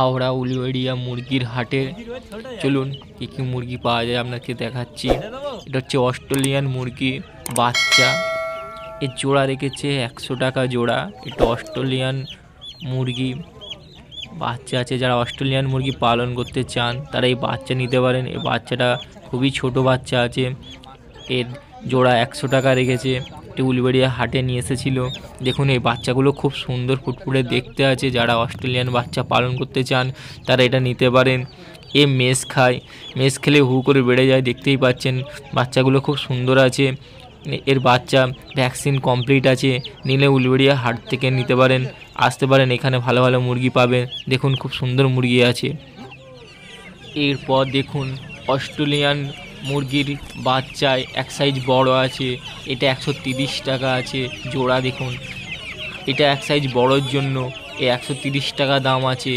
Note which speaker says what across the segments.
Speaker 1: হাওড়া উলুবেড়িয়া মুরগির হাটে। চলুন কী কী মুরগি পাওয়া যায় আপনাকে দেখাচ্ছি। এটা হচ্ছে অস্ট্রেলিয়ান মুরগি বাচ্চা, এর জোড়া রেখেছে 100 টাকা জোড়া। এটা অস্ট্রেলিয়ান মুরগি বাচ্চা আছে, যারা অস্ট্রেলিয়ান মুরগি পালন করতে চান তারা এই বাচ্চা নিতে পারেন। এই বাচ্চাটা খুবই ছোট বাচ্চা আছে, এর জোড়া 100 টাকা রেখেছে। উলুবেড়িয়া হাটে নিয়ে এসেছিলো। দেখুন এই বাচ্চাগুলো খুব সুন্দর ফুটফুটে দেখতে আছে, যারা অস্ট্রেলিয়ান বাচ্চা পালন করতে চান তারা এটা নিতে পারেন। এ মেষ খায়, মেষ খেলে হু করে বেড়ে যায়, দেখতেই পাচ্ছেন বাচ্চাগুলো খুব সুন্দর আছে। এর বাচ্চা ভ্যাকসিন কমপ্লিট আছে, নিলে উলুবেড়িয়া হাট থেকে নিতে পারেন, আসতে পারেন, এখানে ভালো ভালো মুরগি পাবেন। দেখুন খুব সুন্দর মুরগি আছে। এরপর দেখুন অস্ট্রেলিয়ান মুরগির বাচ্চায় এক সাইজ বড় আছে, এটা 130 টাকা আছে জোড়া। দেখুন এটা এক সাইজ বড়োর জন্য এ 130 টাকা দাম আছে।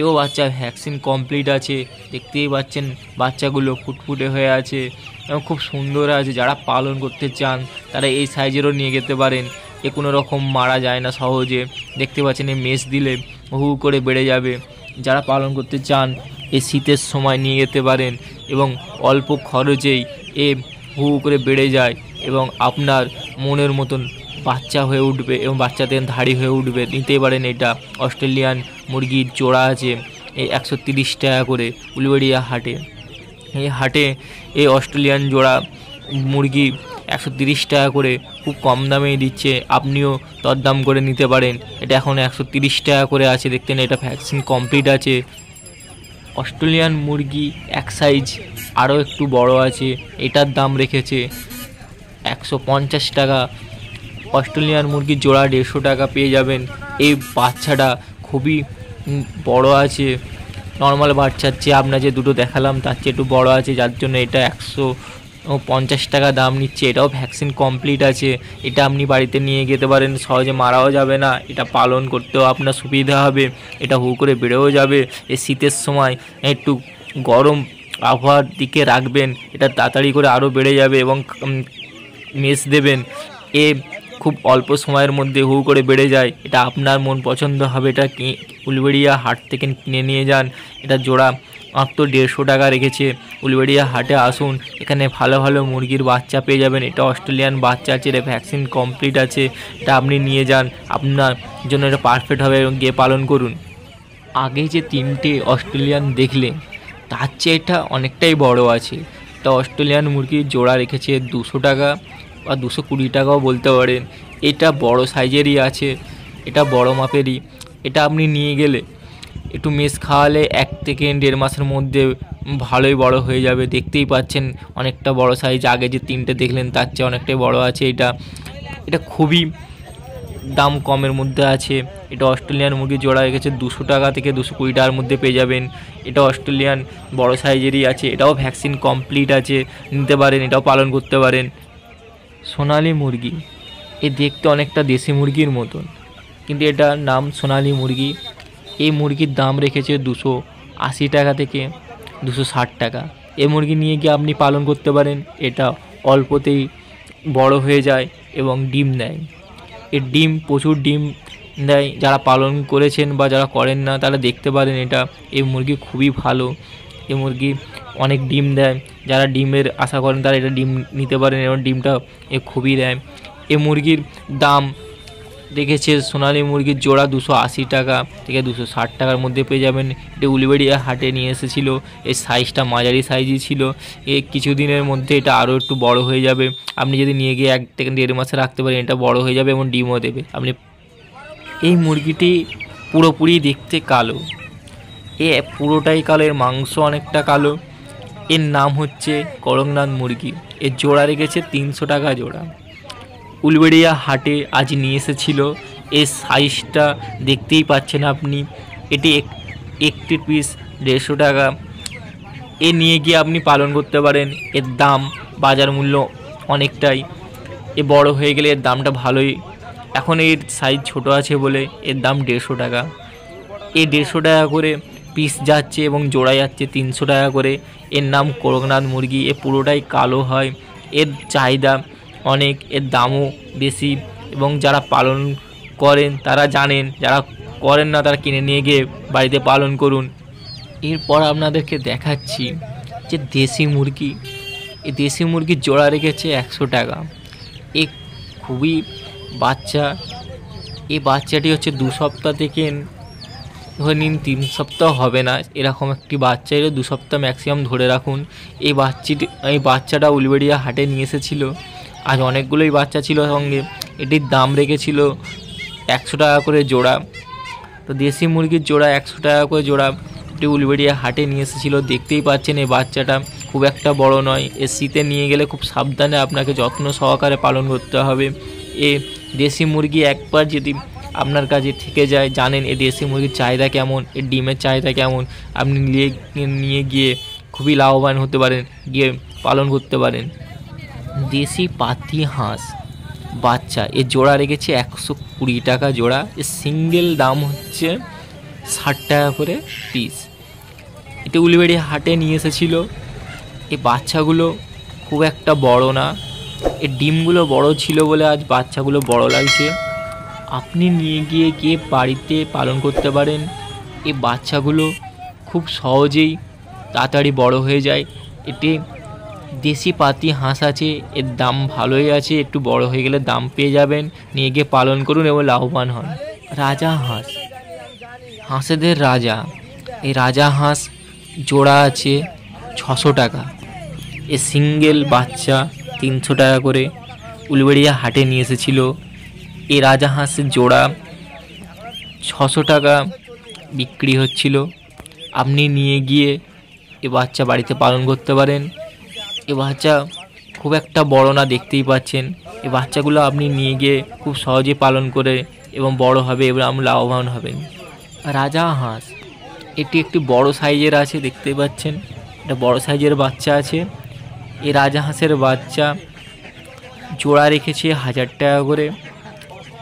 Speaker 1: এও বাচ্চা ভ্যাকসিন কমপ্লিট আছে, দেখতেই পাচ্ছেন বাচ্চাগুলো ফুটফুটে হয়ে আছে এবং খুব সুন্দর আছে। যারা পালন করতে চান তারা এই সাইজেরও নিয়ে যেতে পারেন, এ কোনো রকম মারা যায় না সহজে। দেখতে পাচ্ছেন এই মেষ দিলে হু করে বেড়ে যাবে। যারা পালন করতে চান এই শীতের সময় নিয়ে যেতে পারেন এবং অল্প খরচেই এ হু করে বেড়ে যায় এবং আপনার মনের মতন বাচ্চা হয়ে উঠবে এবং বাচ্চাদের ধাড়ি হয়ে উঠবে। নিতে পারেন। এটা অস্ট্রেলিয়ান মুরগির জোড়া আছে এই 130 টাকা করে উলুবেড়িয়া হাটে। এই হাটে এই অস্ট্রেলিয়ান জোড়া মুরগি 130 টাকা করে খুব কম দামেই দিচ্ছে, আপনিও দরদাম করে নিতে পারেন। এটা এখন 130 টাকা করে আছে, দেখতেন এটা ভ্যাকসিন কমপ্লিট আছে। অস্ট্রেলিয়ান মুরগি এক সাইজ আরও একটু বড় আছে, এটার দাম রেখেছে 150 টাকা। অস্ট্রেলিয়ান মুরগির জোড়া 150 টাকা পেয়ে যাবেন। এই বাচ্চাটা খুবই বড় আছে, নর্মাল বাচ্চার চেয়ে আপনার যে দুটো দেখালাম তার চেয়ে একটু বড় আছে, যার জন্য এটা 150 টাকা দাম নিচ্ছে। এটাও ভ্যাকসিন কমপ্লিট আছে, এটা আপনি বাড়িতে নিয়ে যেতে পারেন, সহজে মারাও যাবে না, এটা পালন করতেও আপনার সুবিধা হবে, এটা হু করে বেড়েও যাবে। এই শীতের সময় একটু গরম আবহাওয়ার দিকে রাখবেন, এটা তাড়াতাড়ি করে আরও বেড়ে যাবে এবং মেষ দেবেন। এ খুব অল্প সময়ের মধ্যে হু করে বেড়ে যায়, এটা আপনার মন পছন্দ হবে। এটা উলুবেড়িয়া হাট থেকে কিনে নিয়ে যান। এটা জোড়া মাত্র 150 টাকা রেখেছে। উলুবেড়িয়া হাটে আসুন, এখানে ভালো ভালো মুরগির বাচ্চা পেয়ে যাবেন। এটা অস্ট্রেলিয়ান বাচ্চা আছে, এটা ভ্যাকসিন কমপ্লিট আছে, এটা আপনি নিয়ে যান, আপনার জন্য এটা পারফেক্ট হবে এবং গিয়ে পালন করুন। আগে যে 3টে অস্ট্রেলিয়ান দেখলেন তার চেয়ে এটা অনেকটাই বড় আছে। এটা অস্ট্রেলিয়ান মুরগির জোড়া রেখেছে 200 টাকা বা 220 টাকাও বলতে পারেন। এটা বড় সাইজেরই আছে, এটা বড় মাপেরই। এটা আপনি নিয়ে গেলে একটু মেষ খাওয়ালে 1 থেকে 1.5 মাসের মধ্যে ভালোই বড় হয়ে যাবে। দেখতেই পাচ্ছেন অনেকটা বড় সাইজ, আগে যে 3টে দেখলেন তার চেয়ে অনেকটাই বড় আছে। এটা খুবই দাম কমের মধ্যে আছে। এটা অস্ট্রেলিয়ান মুরগির জোড়া রেখেছে 200 টাকা থেকে 220 টাকার মধ্যে পেয়ে যাবেন। এটা অস্ট্রেলিয়ান বড় সাইজেরই আছে, এটাও ভ্যাকসিন কমপ্লিট আছে, নিতে পারেন, এটাও পালন করতে পারেন। সোনালি মুরগি, এ দেখতে অনেকটা দেশি মুরগির মতন, কিন্তু এটার নাম সোনালি মুরগি। এই মুরগির দাম রেখেছে 280 টাকা থেকে 260 টাকা। এই মুরগি নিয়ে গিয়ে আপনি পালন করতে পারেন, এটা অল্পতেই বড় হয়ে যায় এবং ডিম দেয়। এর ডিম প্রচুর ডিম দেয়, যারা পালন করেছেন বা যারা করেন না তারা দেখতে পারেন। এই মুরগি খুবই ভালো, এই মুরগি অনেক ডিম দেয়, যারা ডিমের আশা করেন তারা এটা ডিম নিতে পারেন এবং ডিমটা খুবই দেয়। এই মুরগির দাম রেখেছে সোনালি মুরগির জোড়া 280 টাকা থেকে 260 টাকার মধ্যে পেয়ে যাবেন। এটা উলুবেড়িয়া হাটে নিয়ে এসেছিলো, এই সাইজটা মাঝারি সাইজই ছিল। কিছুদিনের মধ্যে এটা আরও একটু বড় হয়ে যাবে, আপনি যদি নিয়ে গিয়ে 1 থেকে 1.5 মাসে রাখতে পারেন, এটা বড় হয়ে যাবে এবং ডিমও দেবে আপনি। এই মুরগিটি পুরোপুরি দেখতে কালো, পুরোটাই কালো, এর মাংস অনেকটা কালো। এর নাম হচ্ছে করকনাথ মুরগি। এর জোড়া রেখেছে 300 টাকা জোড়া। উলুবেড়িয়া হাটে আজ নিয়ে এসেছিলো। এর সাইজটা দেখতেই পাচ্ছেন আপনি, এটি একটি পিস 150 টাকা। এ নিয়ে গিয়ে আপনি পালন করতে পারেন, এর দাম বাজার মূল্য অনেকটাই। এ বড় হয়ে গেলে এর দামটা ভালোই, এখন এর সাইজ ছোট আছে বলে এর দাম 150 টাকা। এই 150 টাকা করে পিস যাচ্ছে এবং জোড়া যাচ্ছে 300 টাকা করে। এর নাম করকনাথ মুরগি। এ পুরোটাই কালো হয়, এর চাহিদা অনেক, এর দামও বেশি এবং যারা পালন করেন তারা জানেন, যারা করেন না তারা কিনে নিয়ে গিয়ে বাড়িতে পালন করুন। এরপর আপনাদেরকে দেখাচ্ছি যে দেশি মুরগি। এই দেশি মুরগির জোড়া রেখেছে 100 টাকা। এ খুবই বাচ্চা, এই বাচ্চাটি হচ্ছে 2 সপ্তাহ থেকে ধরে নিন 3 সপ্তাহ হবে না, এরকম একটি বাচ্চা। এর 2 সপ্তাহ ম্যাক্সিমাম ধরে রাখুন। এই বাচ্চাটা উলুবেড়িয়া হাটে নিয়ে এসেছিল। আজ অনেকগুলোই বাচ্চা ছিল সঙ্গে। এটির দাম রেখেছিল 100 টাকা করে জোড়া। তো দেশি মুরগির জোড়া 100 টাকা করে জোড়া এটি উলুবেড়িয়া হাটে নিয়ে এসেছিল। দেখতেই পাচ্ছেন এই বাচ্চাটা খুব একটা বড় নয়। শীতে নিয়ে গেলে খুব সাবধানে আপনাকে যত্ন সহকারে পালন করতে হবে। এ দেশি মুরগি একবার যদি আপনার কাছে থেকে যায়, জানেন এই দেশি মুরগির চাহিদা কেমন, এর ডিমের চাহিদা কেমন, আপনি নিয়ে গিয়ে খুবই লাভবান হতে পারেন, গিয়ে পালন করতে পারেন। দেশি পাতি হাঁস বাচ্চা এর জোড়া রেখেছে 120 টাকা জোড়া। এর সিঙ্গেল দাম হচ্ছে 60 টাকা করে পিস। এটা উলুবেড়িয়া হাটে নিয়ে এসেছিল। এই বাচ্চাগুলো খুব একটা বড় না, এর ডিমগুলো বড় ছিল বলে আজ বাচ্চাগুলো বড় লাগছে। আপনি নিয়ে গিয়ে বাড়িতে পালন করতে পারেন। এই বাচ্চাগুলো খুব সহজেই তাড়াতাড়ি বড় হয়ে যায়। এটি দেশি পাতি হাঁস আছে, এর দাম ভালোই আছে, একটু বড় হয়ে গেলে দাম পেয়ে যাবেন। নিয়ে গিয়ে পালন করুন এবং লাভবান হন। রাজা হাঁস, হাঁসেদের রাজা। এই রাজা হাঁস জোড়া আছে 600 টাকা। এ সিঙ্গেল বাচ্চা 300 টাকা করে উলুবেড়িয়া হাটে নিয়ে এসেছিল। এই রাজা হাঁসের জোড়া 600 টাকা বিক্রি হচ্ছিল। আপনি নিয়ে গিয়ে এ বাচ্চা বাড়িতে পালন করতে পারেন। এ বাচ্চা খুব একটা বড় না, দেখতেই পাচ্ছেন। এই বাচ্চাগুলো আপনি নিয়ে গিয়ে খুব সহজে পালন করে এবং বড় হবে এবং আপনি লাভবান হবেন। রাজা হাঁস এটি একটি বড় সাইজের আছে, দেখতেই পাচ্ছেন। এটা বড় সাইজের বাচ্চা আছে। এই রাজা হাঁসের বাচ্চা জোড়া রেখেছে 1000 টাকা করে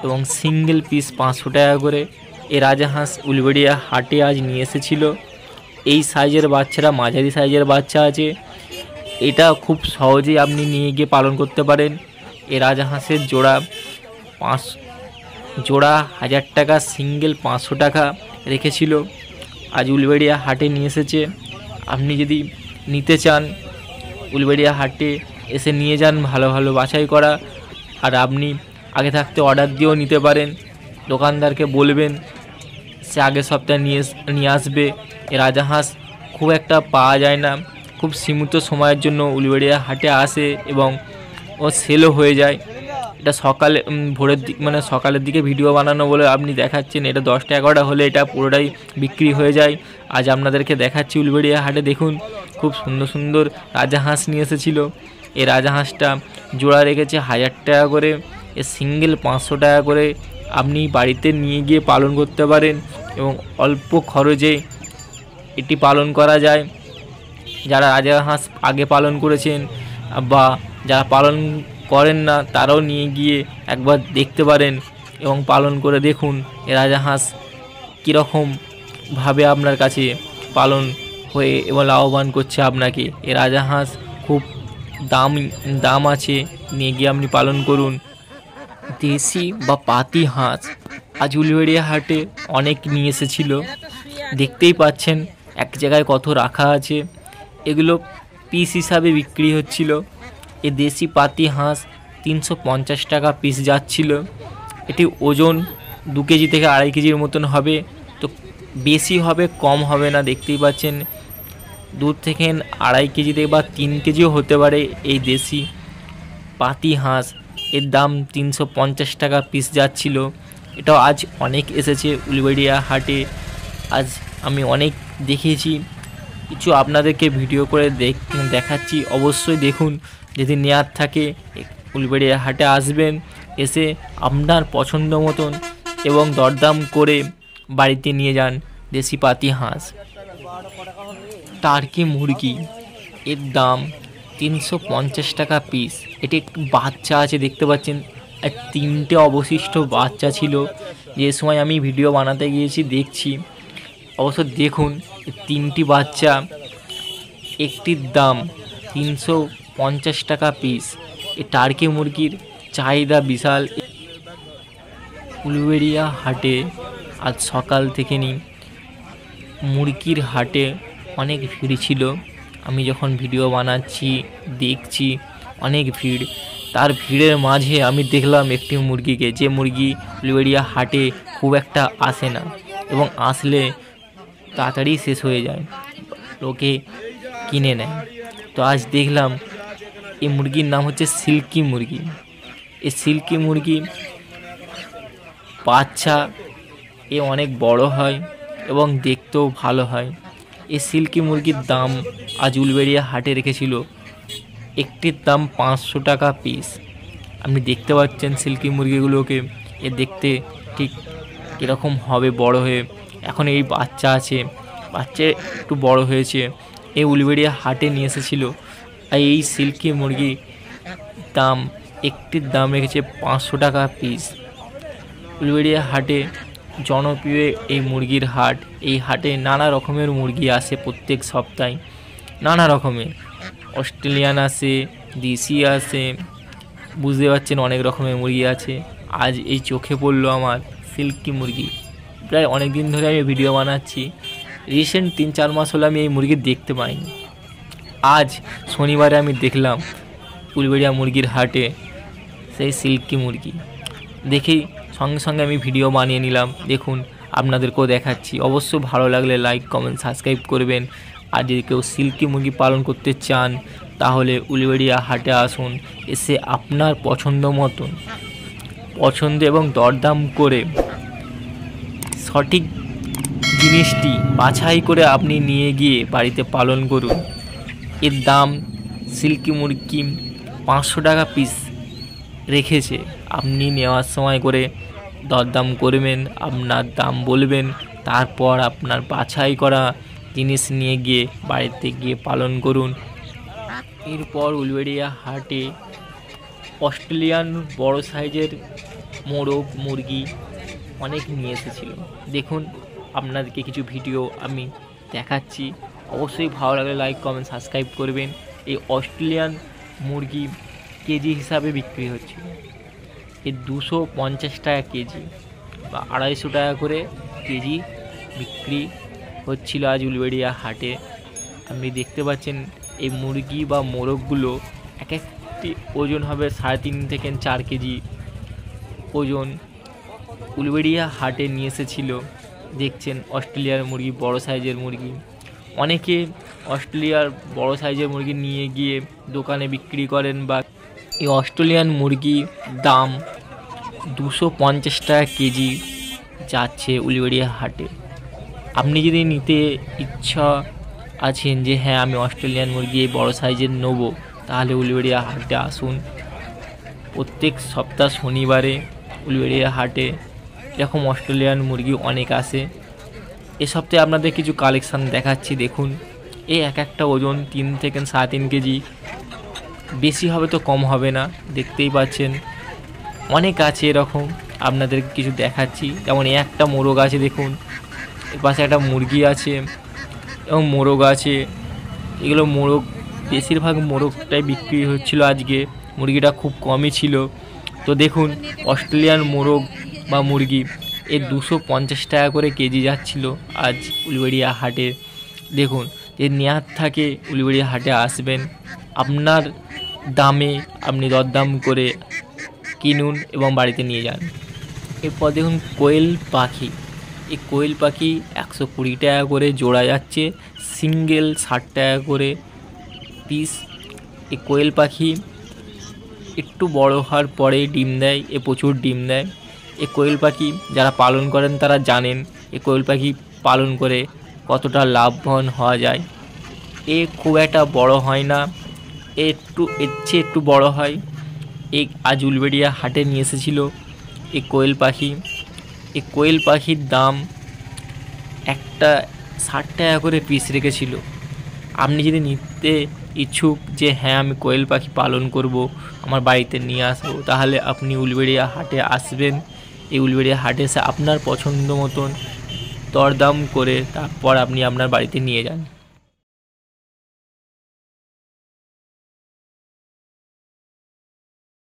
Speaker 1: এবং সিঙ্গেল পিস 500 টাকা করে। এই রাজা হাঁস উলুবেড়িয়া হাটে আজ নিয়ে এসেছিল। এই সাইজের বাচ্চারা মাঝারি সাইজের বাচ্চা আছে। এটা খুব সহজেই আপনি নিয়ে গিয়ে পালন করতে পারেন। এই রাজা হাঁসের জোড়া 1000 টাকা, সিঙ্গেল 500 টাকা রেখেছিল। আজ উলুবেড়িয়া হাটে নিয়ে এসেছে। আপনি যদি নিতে চান উলুবেড়িয়া হাটে এসে নিয়ে যান, ভালো ভালো বাছাই করা। আর আপনি আগে থাকতে অর্ডার দিয়েও নিতে পারেন। দোকানদারকে বলবেন সে আগের সপ্তাহে নিয়ে আসবে। এই রাজা হাঁস খুব একটা পাওয়া যায় না, খুব সীমিত সময়ের জন্য উলুবেড়িয়া হাটে আসে এবং ও সেলও হয়ে যায়। এটা সকালে ভোরের মানে সকালের দিকে ভিডিও বানানো বলে আপনি দেখাচ্ছেন। এটা 10টা 11টা হলে এটা পুরোটাই বিক্রি হয়ে যায়। আজ আপনাদেরকে দেখাচ্ছি উলুবেড়িয়া হাটে। দেখুন খুব সুন্দর সুন্দর রাজা হাঁস নিয়ে এসেছিল। এই রাজা হাঁসটা জোড়া রেখেছে 1000 টাকা করে, এর সিঙ্গেল 500 টাকা করে। আপনি বাড়িতে নিয়ে গিয়ে পালন করতে পারেন এবং অল্প খরচে এটি পালন করা যায়। যারা রাজা হাঁস আগে পালন করেছেন বা যারা পালন করেন না তারাও নিয়ে গিয়ে একবার দেখতে পারেন এবং পালন করে দেখুন এ রাজা হাঁস কীরকমভাবে আপনার কাছে পালন হয়ে এবং লাভবান করছে আপনাকে। এ রাজা হাঁস খুব দাম আছে, নিয়ে গিয়ে আপনি পালন করুন। দেশি বা পাতি হাঁস আজ উলুবেড়িয়া হাটে অনেক নিয়ে এসেছিল। দেখতেই পাচ্ছেন এক জায়গায় কত রাখা আছে। এগুলো পিস হিসাবে বিক্রি হচ্ছিল। এ দেশি পাতি হাঁস 350 টাকা পিস যাচ্ছিল। এটি ওজন 2 কেজি থেকে 2.5 কেজির মতন হবে, তো বেশি হবে কম হবে না। দেখতেই পাচ্ছেন 2 থেকে 2.5 কেজি থেকে বা 3 কেজিও হতে পারে এই দেশি পাতি হাঁস। এর দাম 350 টাকা পিস যাচ্ছিল। এটাও আজ অনেক এসেছে উলুবেড়িয়া হাটে। আজ আমি অনেক দেখিয়েছি, কিছু আপনাদেরকে ভিডিও করে দেখাচ্ছি। অবশ্যই দেখুন, যদি নেয়ার থাকে উলুবেড়িয়া হাটে আসবেন, এসে আপনার পছন্দ মতন এবং দরদাম করে বাড়িতে নিয়ে যান দেশি পাতি হাঁস। টার্কি মুরগি এর দাম 350 টাকা পিস। এটি একটু বাচ্চা আছে, দেখতে পাচ্ছেন। আর 3টে অবশিষ্ট বাচ্চা ছিল যে সময় আমি ভিডিও বানাতে গিয়েছি, দেখছি। অবশ্য দেখুন 3টি বাচ্চা, একটির দাম 350 টাকা পিস। এই টার্কি মুরগির চাহিদা বিশাল। উলুবেড়িয়া হাটে আজ সকাল থেকে মুরগির হাটে অনেক ভিড় ছিল। আমি যখন ভিডিও বানাচ্ছি দেখছি অনেক ভিড়, তার ভিড়ের মাঝে আমি দেখলাম একটি মুরগিকে, যে মুরগি উলুবেড়িয়া হাটে খুব একটা আসে না এবং আসলে তাড়াতাড়ি শেষ হয়ে যায়, লোকে কিনে নেয়। তো আজ দেখলাম এই মুরগির নাম হচ্ছে সিল্কি মুরগি। এই সিল্কি মুরগি বাচ্চা অনেক বড় হয় এবং দেখতেও ভালো হয়। এই সিল্কি মুরগির দাম আজ উলুবেড়িয়া হাটে রেখেছিল, একটির দাম 500 টাকা পিস। আপনি দেখতে পাচ্ছেন সিল্কি মুরগিগুলোকে, দেখতে ঠিক কীরকম হবে বড় হয়ে। এখন এই বাচ্চা আছে, বাচ্চা একটু বড় হয়েছে, এই উলুবেড়িয়া হাটে নিয়ে এসেছিল। আর এই সিল্কি মুরগি দাম একটির দাম রেখেছে 500 টাকা পিস। উলুবেড়িয়া হাটে জনপ্রিয় এই মুরগির হাট। এই হাটে নানা রকমের মুরগি আসে প্রত্যেক সপ্তাহে, নানা রকমের অস্ট্রেলিয়ান আসে, দেশি আসে, বুঝতে পারছেন অনেক রকমের মুরগি আছে। আজ এই চোখে পড়লো আমার সিল্কি মুরগি। প্রায় অনেক দিন ধরে আমি ভিডিও বানাচ্ছি, রিসেন্ট 3-4 মাস হলো আমি এই মুরগি দেখতে পাইনি। আজ শনিবারে আমি দেখলাম উলুবেড়িয়া মুরগির হাটে সেই সিল্কি মুরগি, দেখেই সঙ্গে সঙ্গে আমি ভিডিও বানিয়ে নিলাম। দেখুন, আপনাদেরকেও দেখাচ্ছি। অবশ্য ভালো লাগলে লাইক, কমেন্ট, সাবস্ক্রাইব করবেন। আর যদি কেউ সিল্কি মুরগি পালন করতে চান তাহলে উলুবেড়িয়া হাটে আসুন, এসে আপনার পছন্দ মতন পছন্দ এবং দরদাম করে সঠিক জিনিসটি বাছাই করে আপনি নিয়ে গিয়ে বাড়িতে পালন করুন। এর দাম সিল্কি মুরগি 500 টাকা পিস রেখেছে। আপনি নেওয়ার সময় করে দরদাম করবেন, আপনার দাম বলবেন, তারপর আপনার বাছাই করা জিনিস নিয়ে গিয়ে বাড়িতে গিয়ে পালন করুন। এরপর উলুবেড়িয়া হাটে অস্ট্রেলিয়ান বড় সাইজের মোরগ মুরগি অনেক নিয়ে এসেছিল। দেখুন, আপনাদেরকে কিছু ভিডিও আমি দেখাচ্ছি। অবশ্যই ভালো লাগলে লাইক, কমেন্ট, সাবস্ক্রাইব করবেন। এই অস্ট্রেলিয়ান মুরগি কেজি হিসাবে বিক্রি হচ্ছিল। এই 250 টাকা কেজি বা 250 টাকা করে কেজি বিক্রি হচ্ছিল আজ উলুবেড়িয়া হাটে। আপনি দেখতে পাচ্ছেন এই মুরগি বা মোরগগুলো এক একটি ওজন হবে 3.5 থেকে 4 কেজি ওজন। উলুবেড়িয়া হাটে নিয়ে এসেছিল। দেখছেন অস্ট্রেলিয়ার মুরগি, বড় সাইজের মুরগি। অনেকে অস্ট্রেলিয়ার বড় সাইজের মুরগি নিয়ে গিয়ে দোকানে বিক্রি করেন। বা এই অস্ট্রেলিয়ান মুরগি দাম 250 টাকা কেজি যাচ্ছে উলুবেড়িয়া হাটে। আপনি যদি নিতে ইচ্ছা আছেন যে হ্যাঁ আমি অস্ট্রেলিয়ান মুরগি এই বড় সাইজের নেব, তাহলে উলুবেড়িয়া হাটে আসুন। প্রত্যেক সপ্তাহ শনিবারে উলুবেড়িয়া হাটে এরকম অস্ট্রেলিয়ান মুরগি অনেক আসে। এ সপ্তাহে আপনাদের কিছু কালেকশান দেখাচ্ছি। দেখুন, এই একটা ওজন 3 থেকে 3.5 কেজি, বেশি হবে তো কম হবে না। দেখতেই পাচ্ছেন অনেক আছে এরকম, আপনাদের কিছু দেখাচ্ছি। যেমন একটা মোরগ আছে, দেখুন এর পাশে একটা মুরগি আছে এবং মোরগ আছে। এগুলো মোরগ, বেশিরভাগ মোরগটাই বিক্রি হচ্ছিল আজকে, মুরগিটা খুব কমই ছিল। তো দেখুন, অস্ট্রেলিয়ান মোরগ বা মুরগি এর 250 টাকা করে কেজি যাচ্ছিল আজ উলুবেড়িয়া হাটে। দেখুন, যে নেয়ার থাকে উলুবেড়িয়া হাটে আসবেন, আপনার দামে আপনি দরদাম করে কিনুন এবং বাড়িতে নিয়ে যান। এরপর দেখুন কোয়েল পাখি। এই কোয়েল পাখি 120 টাকা করে জোড়া যাচ্ছে, সিঙ্গেল 60 টাকা করে পিস। এই কোয়েল পাখি একটু বড় হওয়ার পরে ডিম দেয়, প্রচুর ডিম দেয়। এই কোয়েল পাখি যারা পালন করেন তারা জানেন এই কোয়েল পাখি পালন করে কতটা লাভবান হওয়া যায়। খুব একটা বড় হয় না, এর চেয়ে একটু বড় হয়। আজ উলুবেড়িয়া হাটে নিয়ে এসেছিল এই কোয়েল পাখি। এই কোয়েল পাখির দাম একটা 60 টাকা করে পিস রেখেছিল। আপনি যদি নিতে ইচ্ছুক যে হ্যাঁ আমি কোয়েল পাখি পালন করব, আমার বাড়িতে নিয়ে আসবো, তাহলে আপনি উলুবেড়িয়া হাটে আসবেন। এই উলুবেড়িয়া হাটে এসে আপনার পছন্দ মতন দরদাম করে তারপর আপনি আপনার বাড়িতে নিয়ে যান।